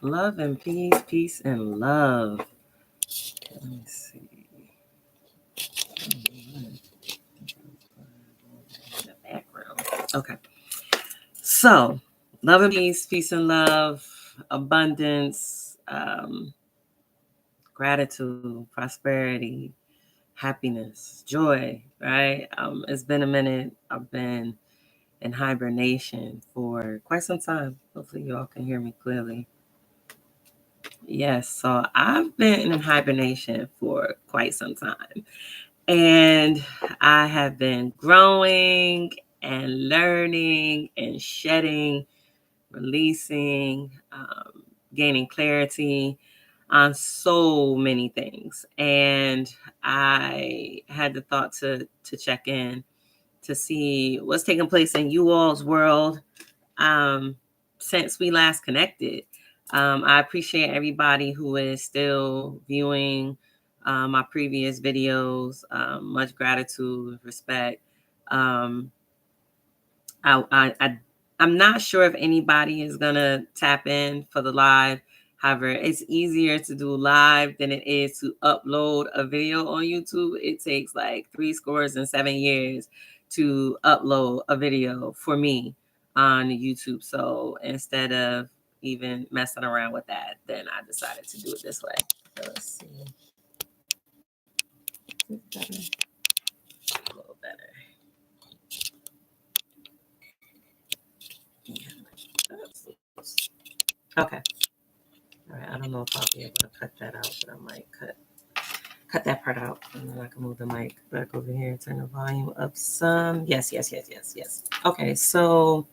Love and peace, peace and love. Let me see. The background. Okay. So, love and peace and love, abundance, gratitude, prosperity, happiness, joy, right? It's been a minute. I've been in hibernation for quite some time. Hopefully, you all can hear me clearly. Yes, so I've been in hibernation for quite some time. And I have been growing and learning and shedding, releasing, gaining clarity on so many things. And I had the thought to check in to see what's taking place in you all's world um, since we last connected. I appreciate everybody who is still viewing my previous videos. Much gratitude, respect. Um, I'm not sure if anybody is gonna tap in for the live. However, it's easier to do live than it is to upload a video on YouTube. It takes like 7 years to upload a video for me on YouTube. So instead of even messing around with that, then I decided to do it this way. So let's see. A little better. Okay. All right. I don't know if I'll be able to cut that out, but I might cut that part out, and then I can move the mic back over here, turn the volume up some. Yes. Okay, so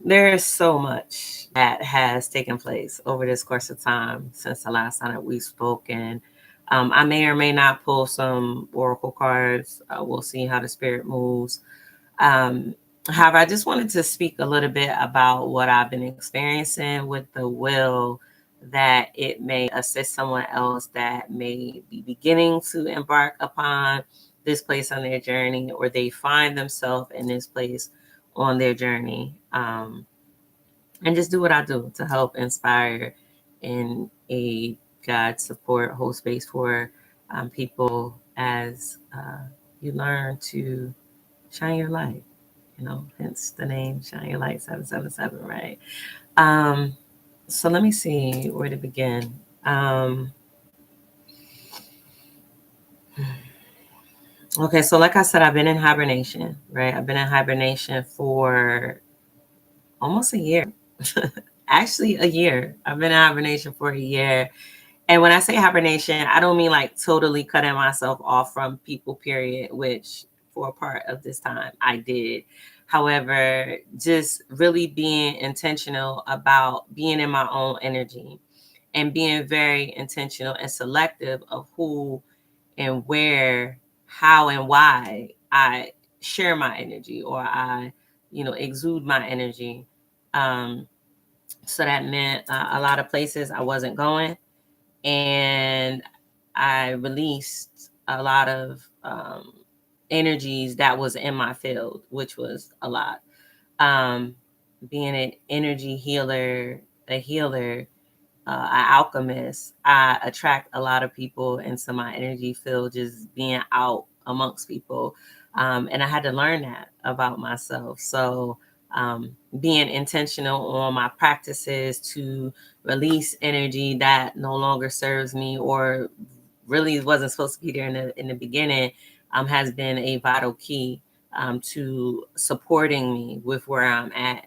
there's so much that has taken place over this course of time since the last time that we've spoken. I may or may not pull some oracle cards. We'll see how the spirit moves. However, I just wanted to speak a little bit about what I've been experiencing with the will that it may assist someone else that may be beginning to embark upon this place on their journey, or they find themselves in this place on their journey. And just do what I do to help inspire and aid, guide, support, hold space for people as you learn to shine your light. Hence the name Shine Your Light 777, right? So let me see where to begin. Okay, so like I said, I've been in hibernation, right? I've been in hibernation for almost a year. Actually, a year. I've been in hibernation for a year. And when I say hibernation, I don't mean like totally cutting myself off from people, period, which for a part of this time I did. However, just really being intentional about being in my own energy and being very intentional and selective of who and where, how, and why I share my energy, or I, exude my energy. So that meant a lot of places I wasn't going, and I released a lot of energies that was in my field, which was a lot. Being an energy healer, a healer, an alchemist, I attract a lot of people into my energy field just being out amongst people. And I had to learn that about myself. So being intentional on my practices to release energy that no longer serves me, or really wasn't supposed to be there in the beginning, has been a vital key to supporting me with where I'm at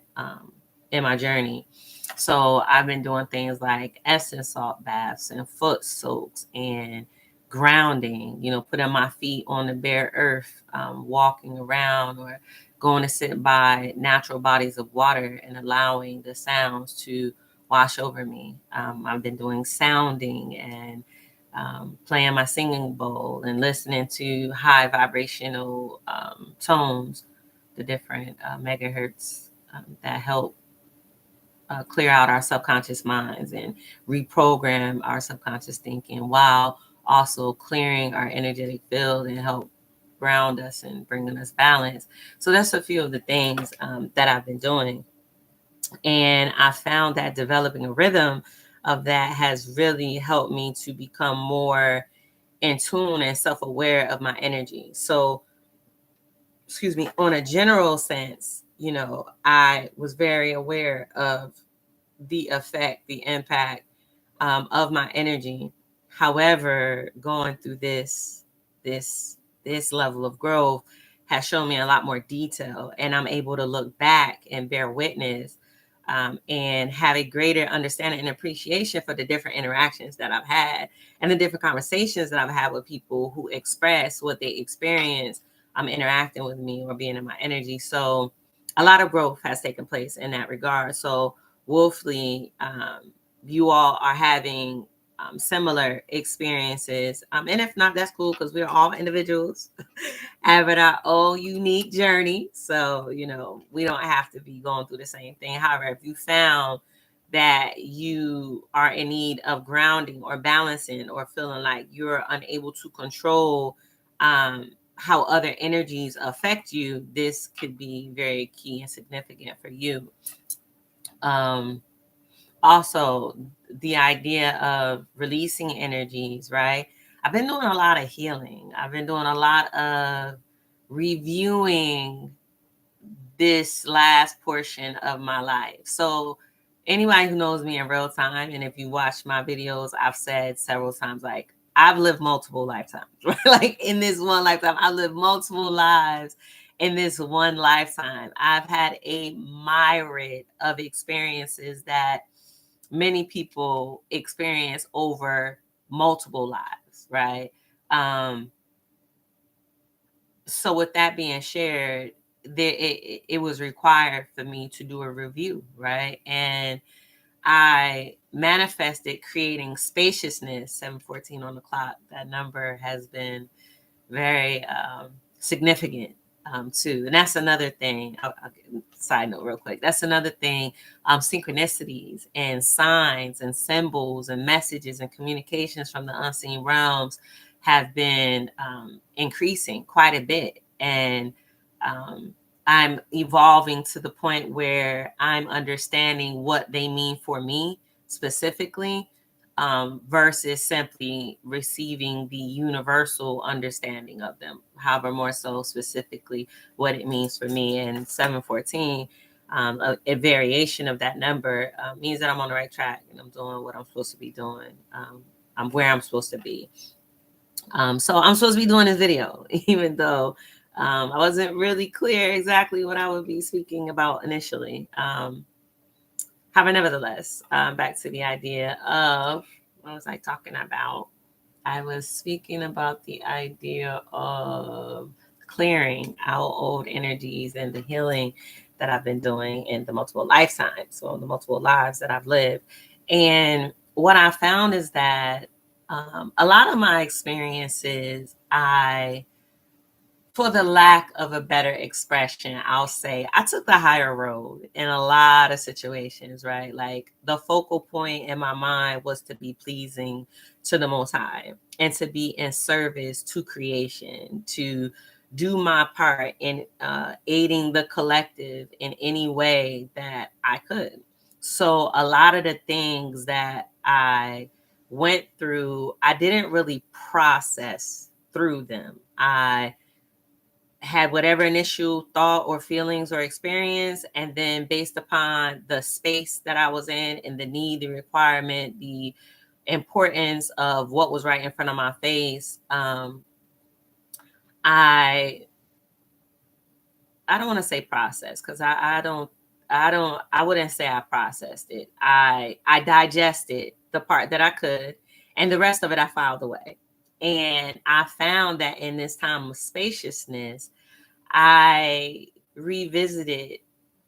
in my journey. So I've been doing things like Epsom salt baths and foot soaks and grounding, putting my feet on the bare earth, walking around, or going to sit by natural bodies of water and allowing the sounds to wash over me. I've been doing sounding and playing my singing bowl and listening to high vibrational tones, the different megahertz that help clear out our subconscious minds and reprogram our subconscious thinking, while also clearing our energetic field and help ground us and bringing us balance. So that's a few of the things that I've been doing. And I found that developing a rhythm of that has really helped me to become more in tune and self-aware of my energy. So, excuse me, on a general sense, I was very aware of the effect, the impact of my energy. However, going through this this level of growth has shown me a lot more detail, and I'm able to look back and bear witness, and have a greater understanding and appreciation for the different interactions that I've had and the different conversations that I've had with people who express what they experience interacting with me or being in my energy. So a lot of growth has taken place in that regard. So Wolfly, you all are having similar experiences. And if not, that's cool because we're all individuals having our own unique journey. So, we don't have to be going through the same thing. However, if you found that you are in need of grounding or balancing or feeling like you're unable to control how other energies affect you, this could be very key and significant for you. Also, the idea of releasing energies, right? I've been doing a lot of healing. I've been doing a lot of reviewing this last portion of my life. So, anybody who knows me in real time, and if you watch my videos, I've said several times, like, I've lived multiple lifetimes, right? Like, in this one lifetime, I lived multiple lives in this one lifetime. I've had a myriad of experiences that many people experience over multiple lives, right? So with that being shared, it was required for me to do a review, right? And I manifested creating spaciousness, 714 on the clock. That number has been very significant too. And that's another thing. Side note real quick. That's another thing. Synchronicities and signs and symbols and messages and communications from the unseen realms have been increasing quite a bit. And I'm evolving to the point where I'm understanding what they mean for me specifically, versus simply receiving the universal understanding of them. However, more so specifically what it means for me. And 714, a variation of that number, means that I'm on the right track and I'm doing what I'm supposed to be doing. I'm where I'm supposed to be. So I'm supposed to be doing this video, even though I wasn't really clear exactly what I would be speaking about initially. However, nevertheless, back to the idea of what was I talking about? I was speaking about the idea of clearing out old energies and the healing that I've been doing in the multiple lifetimes, so the multiple lives that I've lived. And what I found is that a lot of my experiences, for the lack of a better expression, I'll say I took the higher road in a lot of situations, right? Like the focal point in my mind was to be pleasing to the Most High and to be in service to creation, to do my part in aiding the collective in any way that I could. So a lot of the things that I went through, I didn't really process through them. I had whatever initial thought or feelings or experience, and then based upon the space that I was in and the need, the requirement, the importance of what was right in front of my face, I don't want to say process, because I wouldn't say I processed it. I digested the part that I could, and the rest of it I filed away. And I found that in this time of spaciousness, I revisited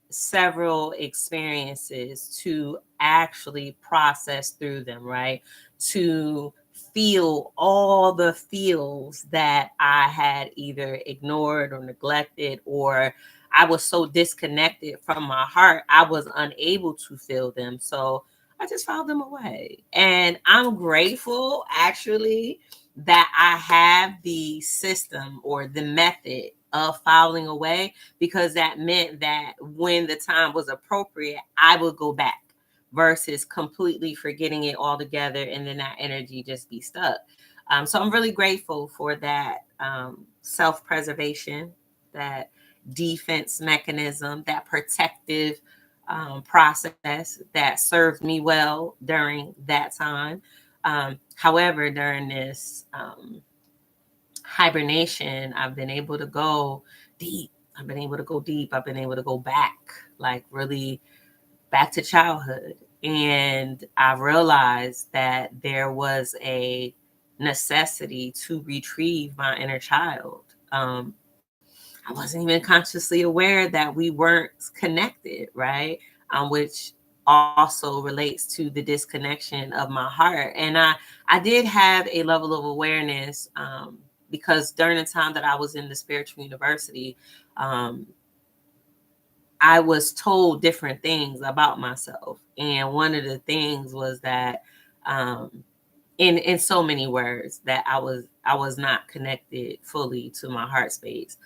several experiences to actually process through them, right? To feel all the feels that I had either ignored or neglected, or I was so disconnected from my heart, I was unable to feel them. So I just filed them away. And I'm grateful actually that I have the system or the method of filing away, because that meant that when the time was appropriate, I would go back versus completely forgetting it altogether and then that energy just be stuck. So I'm really grateful for that self-preservation, that defense mechanism, that protective process that served me well during that time. However, during this hibernation, I've been able to go deep. I've been able to go deep. I've been able to go back, like really back to childhood. And I realized that there was a necessity to retrieve my inner child. I wasn't even consciously aware that we weren't connected, right? Which also relates to the disconnection of my heart. And I did have a level of awareness because during the time that I was in the spiritual university, I was told different things about myself. And one of the things was that in so many words, that I was not connected fully to my heart space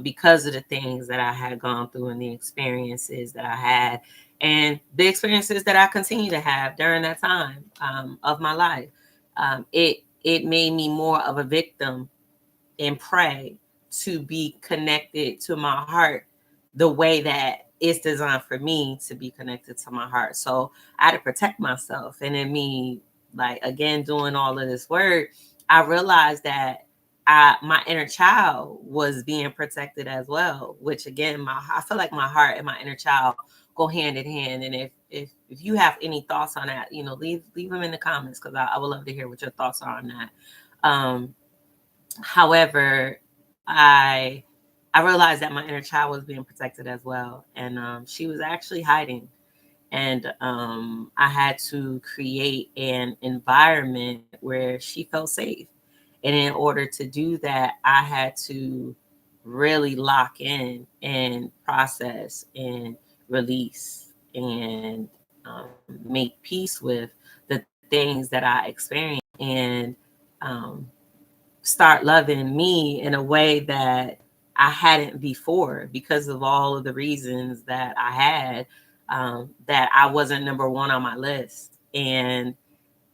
because of the things that I had gone through and the experiences that I had and the experiences that I continue to have during that time of my life. It made me more of a victim and prey to be connected to my heart the way that it's designed for me to be connected to my heart. So I had to protect myself. And in me, like, again, doing all of this work, I realized that my inner child was being protected as well, which again, I feel like my heart and my inner child go hand in hand. And if you have any thoughts on that, leave them in the comments, because I would love to hear what your thoughts are on that. However, I realized that my inner child was being protected as well, and she was actually hiding. And I had to create an environment where she felt safe. And in order to do that, I had to really lock in and process and release and make peace with the things that I experienced, and um, start loving me in a way that I hadn't before, because of all of the reasons that I had, that I wasn't number one on my list. And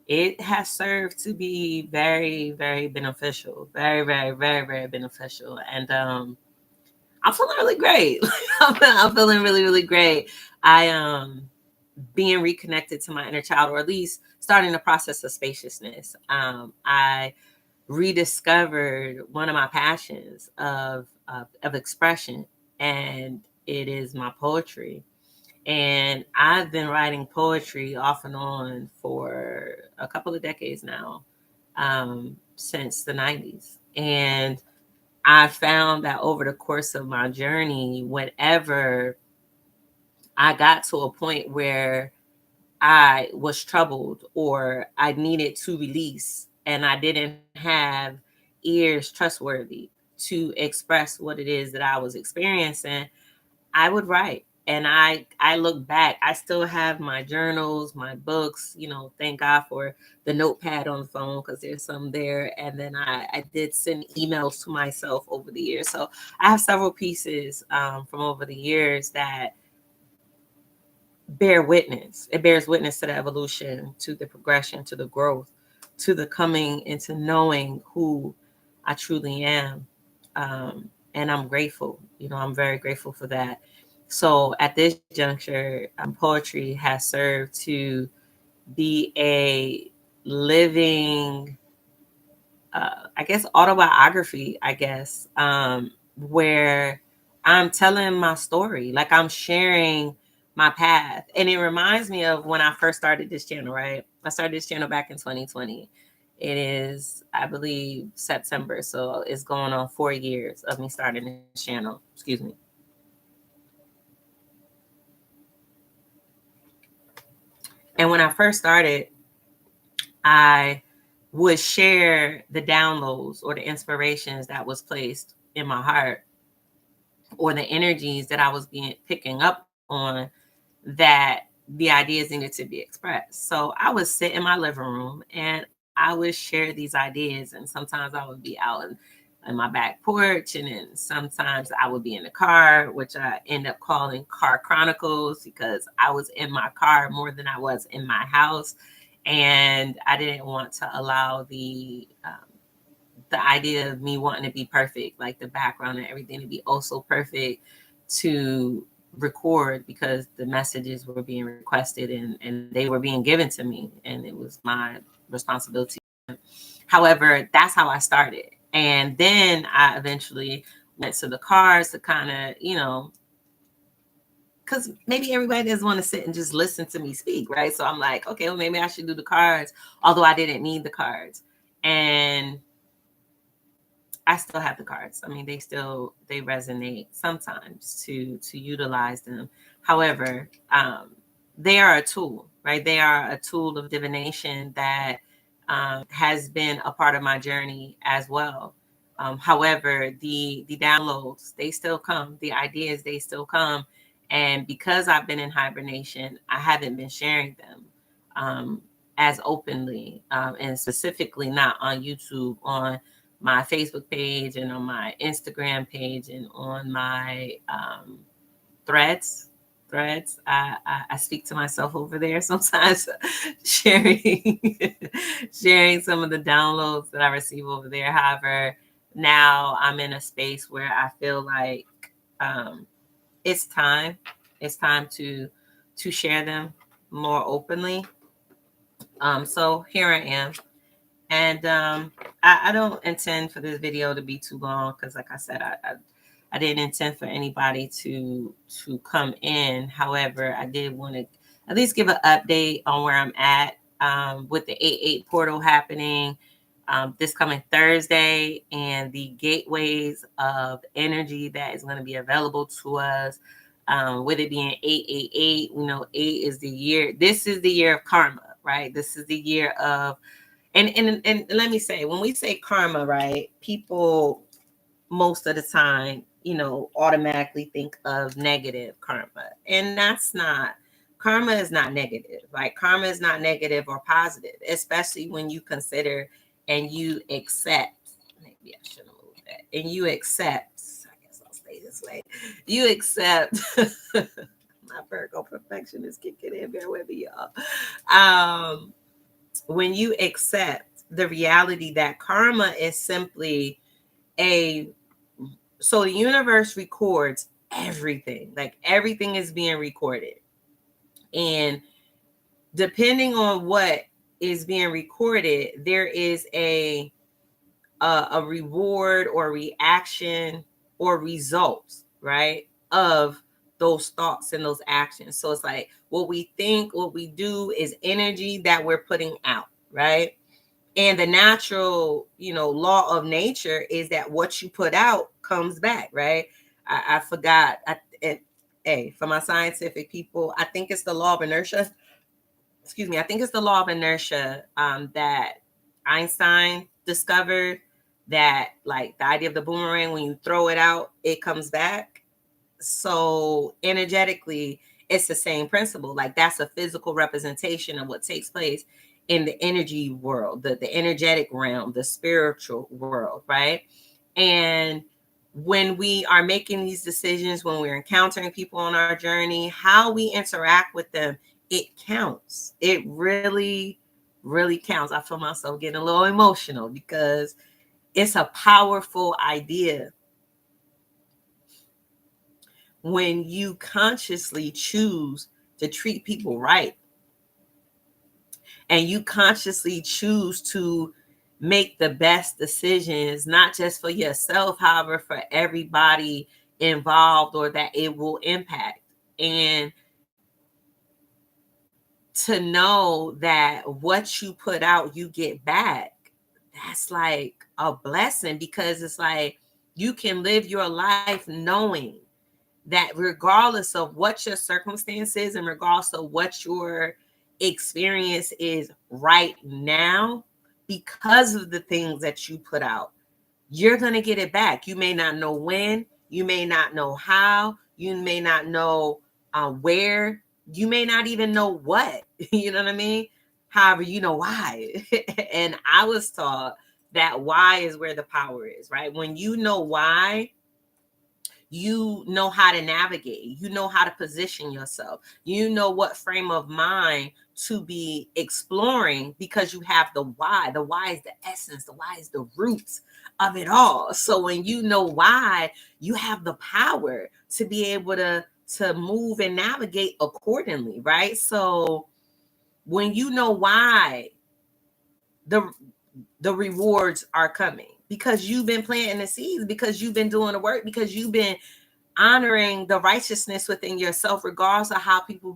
it has served to be very, very beneficial, very, very, very, very beneficial. And I'm feeling really great. I'm feeling really, really great. I being reconnected to my inner child, or at least starting the process of spaciousness. I rediscovered one of my passions of expression, and it is my poetry. And I've been writing poetry off and on for a couple of decades now, since the 90s. And I found that over the course of my journey, whenever I got to a point where I was troubled or I needed to release, and I didn't have ears trustworthy to express what it is that I was experiencing, I would write. And I look back, I still have my journals, my books, thank God for the notepad on the phone, because there's some there. And then I did send emails to myself over the years. So I have several pieces from over the years that bear witness. It bears witness to the evolution, to the progression, to the growth, to the coming into knowing who I truly am. And I'm grateful. I'm very grateful for that. So at this juncture, poetry has served to be a living, I guess, autobiography, I guess, where I'm telling my story, like I'm sharing my path. And it reminds me of when I first started this channel, right? I started this channel back in 2020. It is, I believe, September. So it's going on 4 years of me starting this channel. Excuse me. And when I first started, I would share the downloads or the inspirations that was placed in my heart, or the energies that I was picking up on, that the ideas needed to be expressed. So I would sit in my living room and I would share these ideas, and sometimes I would be out in my back porch, and then sometimes I would be in the car, which I end up calling Car Chronicles because I was in my car more than I was in my house, and I didn't want to allow the idea of me wanting to be perfect, like the background and everything to be also perfect, to record, because the messages were being requested and they were being given to me, and it was my responsibility. However, that's how I started. And then I eventually went to the cars to kind of, because maybe everybody doesn't want to sit and just listen to me speak, right? So I'm like, okay, well, maybe I should do the cards, although I didn't need the cards. And I still have the cards. I mean, they resonate sometimes to utilize them. However, they are a tool, right? They are a tool of divination that has been a part of my journey as well. However, the downloads, they still come. The ideas, they still come. And because I've been in hibernation, I haven't been sharing them as openly, and specifically not on YouTube, on my Facebook page and on my Instagram page and on my threads. I speak to myself over there sometimes, sharing some of the downloads that I receive over there. However, now I'm in a space where I feel like it's time to share them more openly. So here I am. And I don't intend for this video to be too long, because like I said, I didn't intend for anybody to come in. However, I did want to at least give an update on where I'm at with the 8/8 portal happening this coming Thursday, and the gateways of energy that is going to be available to us. With it being 8/8, we know 8 is the year. This is the year of karma, right? This is the year of and let me say, when we say karma, right, people most of the time, automatically think of negative karma. And that's not, karma is not negative. Like, karma is not negative or positive, especially when you consider and you accept. Maybe I should have moved that. And you accept, I guess I'll stay this way. You accept, my Virgo perfection is kicking in. Bear with me, y'all. When you accept the reality that karma is simply so the universe records everything, like everything is being recorded. And depending on what is being recorded, there is a reward or reaction or results, right, of those thoughts and those actions. So it's like what we think, what we do is energy that we're putting out, right? And the natural, law of nature is that what you put out comes back, right? I forgot. For my scientific people, I think it's the law of inertia. Excuse me. I think it's the law of inertia that Einstein discovered, that like the idea of the boomerang, when you throw it out, it comes back. So energetically, it's the same principle. Like, that's a physical representation of what takes place in the energy world, the energetic realm, the spiritual world, right? And when we are making these decisions, when we're encountering people on our journey, how we interact with them, it counts. It really, really counts. I feel myself getting a little emotional because it's a powerful idea when you consciously choose to treat people right, and you consciously choose to make the best decisions, not just for yourself, however, for everybody involved or that it will impact. And to know that what you put out, you get back, that's like a blessing, because it's like you can live your life knowing that regardless of what your circumstances and regardless of what your experience is right now, because of the things that you put out, you're going to get it back. You may not know when, you may not know how, you may not know where, you may not even know what, you know what I mean? However, you know why. And I was taught that why is where the power is, right? When you know why, you know how to navigate, you know how to position yourself, you know what frame of mind to be exploring, because you have the why. The why is the essence, the why is the roots of it all. So when you know why, you have the power to be able to move and navigate accordingly, right? So when you know why, the rewards are coming, because you've been planting the seeds, because you've been doing the work, because you've been honoring the righteousness within yourself, regardless of how people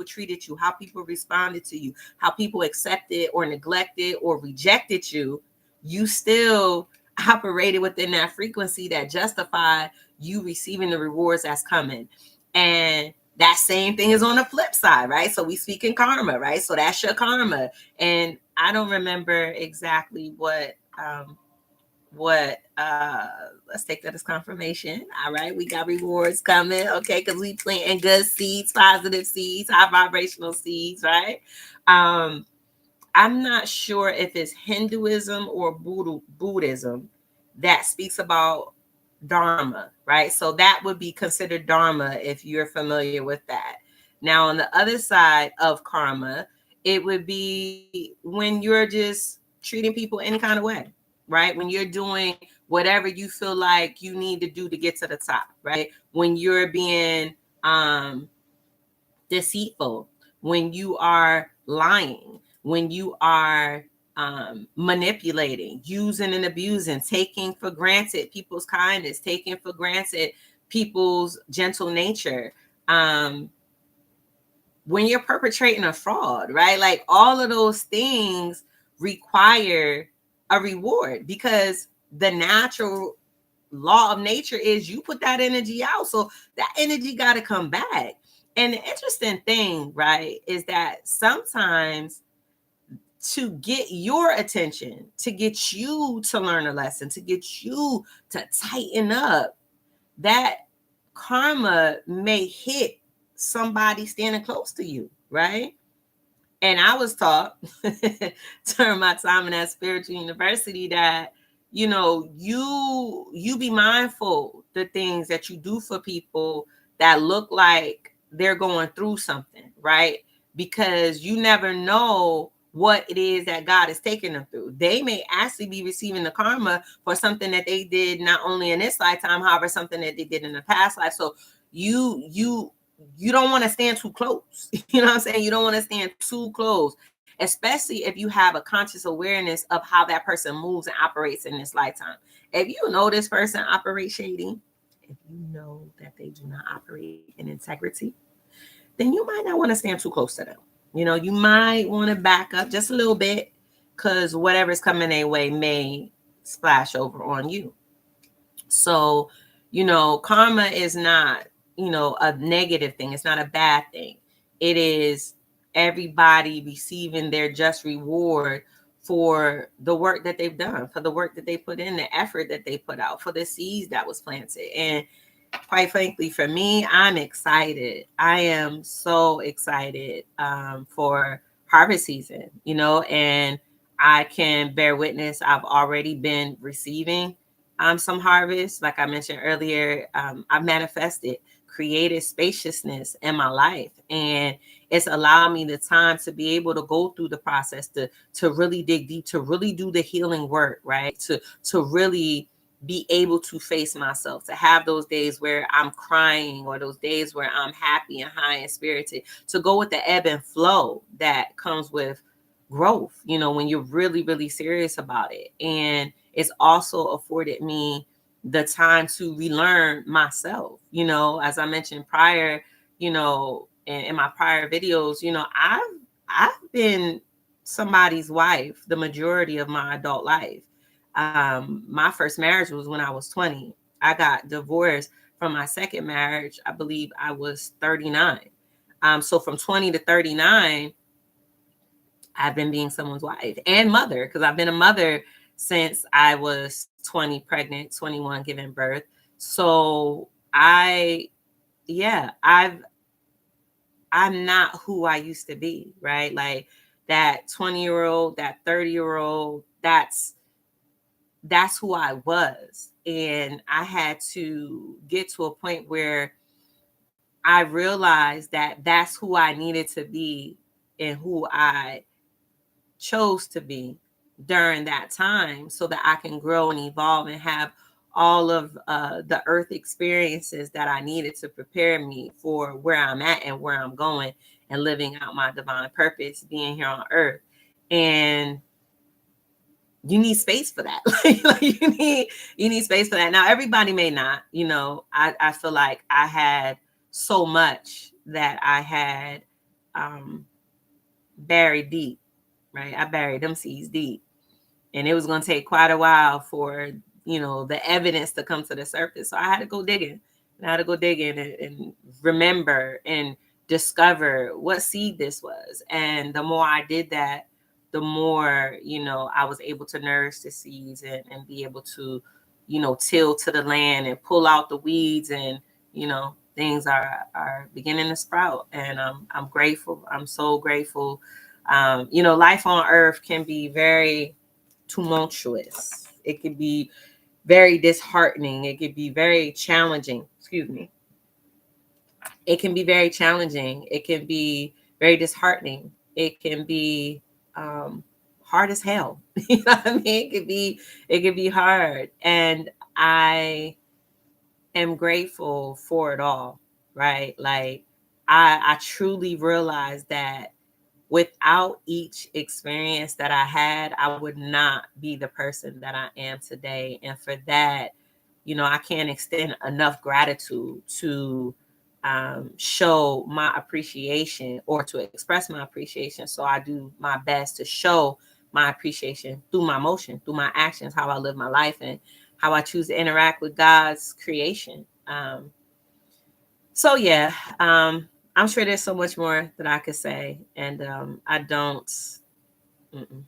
treated you, how people responded to you, how people accepted or neglected or rejected you. You still operated within that frequency that justified you receiving the rewards that's coming. And that same thing is on the flip side, right? So we speak in karma, right? So that's your karma. And I don't remember exactly what let's take that as confirmation. All right, we got rewards coming, okay, because we planting good seeds, positive seeds, high vibrational seeds, right? I'm not sure if it's Hinduism or Buddhism that speaks about dharma, right? So that would be considered dharma if you're familiar with that. Now, on the other side of karma, it would be when you're just treating people any kind of way, right? When you're doing whatever you feel like you need to do to get to the top, right? When you're being deceitful, when you are lying, when you are manipulating, using and abusing, taking for granted people's kindness, taking for granted people's gentle nature. When you're perpetrating a fraud, right? Like all of those things require a reward, because the natural law of nature is you put that energy out. So that energy got to come back. And the interesting thing, right, is that sometimes to get your attention, to get you to learn a lesson, to get you to tighten up, that karma may hit somebody standing close to you, right? And I was taught during my time in that spiritual university that, you be mindful the things that you do for people that look like they're going through something, right? Because you never know what it is that God is taking them through. They may actually be receiving the karma for something that they did not only in this lifetime, however, something that they did in the past life. So you don't want to stand too close. You know what I'm saying? You don't want to stand too close, especially if you have a conscious awareness of how that person moves and operates in this lifetime. If you know this person operates shady, if you know that they do not operate in integrity, then you might not want to stand too close to them. You might want to back up just a little bit, because whatever's coming their way may splash over on you. So, karma is not, a negative thing. It's not a bad thing. It is everybody receiving their just reward for the work that they've done, for the work that they put in, the effort that they put out, for the seeds that was planted. And quite frankly, for me, I'm excited. I am so excited for harvest season, and I can bear witness. I've already been receiving some harvest. Like I mentioned earlier, I've manifested, created spaciousness in my life. And it's allowed me the time to be able to go through the process, to really dig deep, to really do the healing work, right? To really be able to face myself, to have those days where I'm crying, or those days where I'm happy and high and spirited, to go with the ebb and flow that comes with growth, when you're really, really serious about it. And it's also afforded me the time to relearn myself, as I mentioned prior, in my prior videos, I've been somebody's wife the majority of my adult life. My first marriage was when I was 20. I got divorced from my second marriage. I believe I was 39. So from 20 to 39, I've been being someone's wife and mother, because I've been a mother since I was 20, pregnant, 21, giving birth. So I'm not who I used to be, right? Like that 20-year-old, that 30-year-old, that's that's who I was. And I had to get to a point where I realized that that's who I needed to be and who I chose to be during that time, so that I can grow and evolve and have all of the earth experiences that I needed to prepare me for where I'm at and where I'm going, and living out my divine purpose, being here on earth. And you need space for that. Like you need space for that. Now, everybody may not, I feel like I had so much that I had buried deep, right? I buried them seeds deep. And it was going to take quite a while for, the evidence to come to the surface. So I had to go digging. I had to go digging and remember and discover what seed this was. And the more I did that, the more, I was able to nourish the seeds and be able to, till to the land and pull out the weeds, and, things are beginning to sprout. And I'm grateful. I'm so grateful. Life on earth can be very tumultuous. It could be very disheartening. It could be very challenging. Excuse me. It can be very challenging. It can be very disheartening. It can be hard as hell. You know what I mean? It could be hard. And I am grateful for it all, right? Like I truly realized that without each experience that I had, I would not be the person that I am today. And for that, I can't extend enough gratitude to show my appreciation, or to express my appreciation. So I do my best to show my appreciation through my motion, through my actions, how I live my life, and how I choose to interact with God's creation. So yeah, I'm sure there's so much more that I could say, and I don't.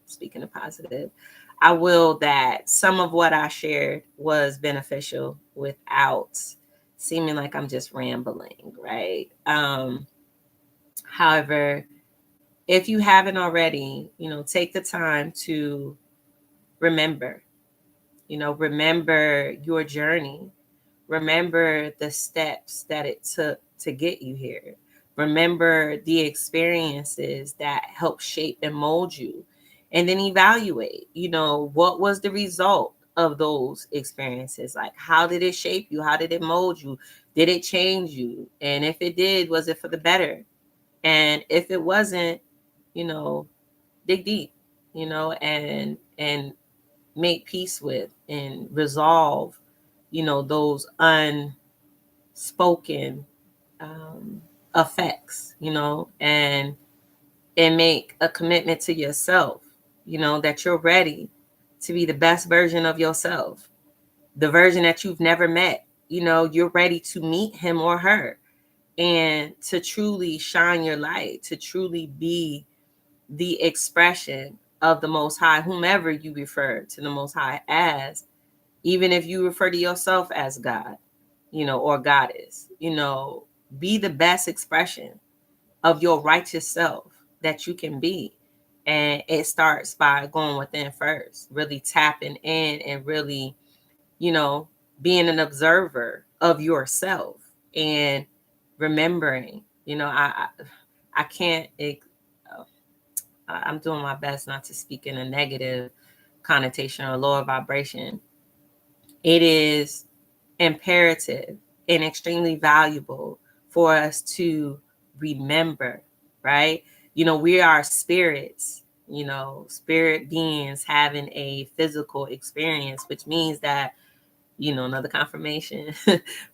Speaking of positive, I will that some of what I shared was beneficial without seeming like I'm just rambling, right? However, if you haven't already, take the time to remember, remember your journey. Remember the steps that it took to get you here. Remember the experiences that helped shape and mold you. And then evaluate, what was the result of those experiences? Like, how did it shape you? How did it mold you? Did it change you? And if it did, was it for the better? And if it wasn't, dig deep, and make peace with and resolve, those unspoken effects, and make a commitment to yourself, that you're ready to be the best version of yourself, the version that you've never met. You're ready to meet him or her, and to truly shine your light, to truly be the expression of the Most High, whomever you refer to the Most High as. Even if you refer to yourself as God, or Goddess, be the best expression of your righteous self that you can be. And it starts by going within first, really tapping in and really, being an observer of yourself, and remembering, I can't, I'm doing my best not to speak in a negative connotation or lower vibration. It is imperative and extremely valuable for us to remember, right? We are spirits, spirit beings having a physical experience, which means that, another confirmation,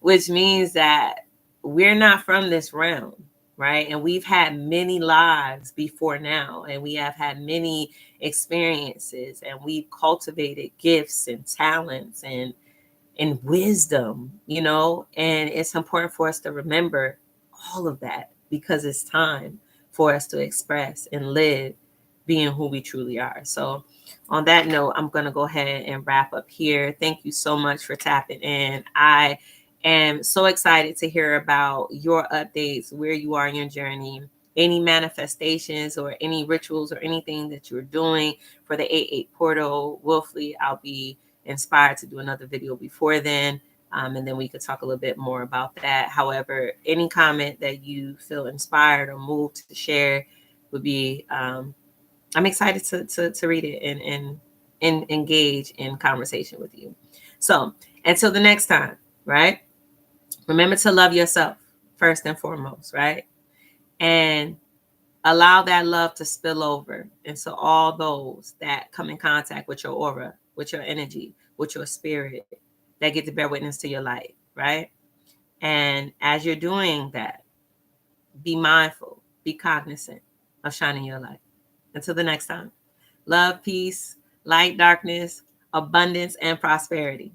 which means that we're not from this realm, right? And we've had many lives before now, and we have had many experiences, and we've cultivated gifts and talents and wisdom, and it's important for us to remember all of that, because it's time for us to express and live being who we truly are. So on that note, I'm going to go ahead and wrap up here. Thank you so much for tapping in. I am so excited to hear about your updates, where you are in your journey, any manifestations or any rituals or anything that you're doing for the 88 portal. Wolfly, I'll be inspired to do another video before then. And then we could talk a little bit more about that. However, any comment that you feel inspired or moved to share would be, I'm excited to read it and engage in conversation with you. So until the next time, right? Remember to love yourself first and foremost, right? And allow that love to spill over into all those that come in contact with your aura, with your energy, with your spirit, that get to bear witness to your light, right? And as you're doing that, be mindful, be cognizant of shining your light. Until the next time, love, peace, light, darkness, abundance, and prosperity.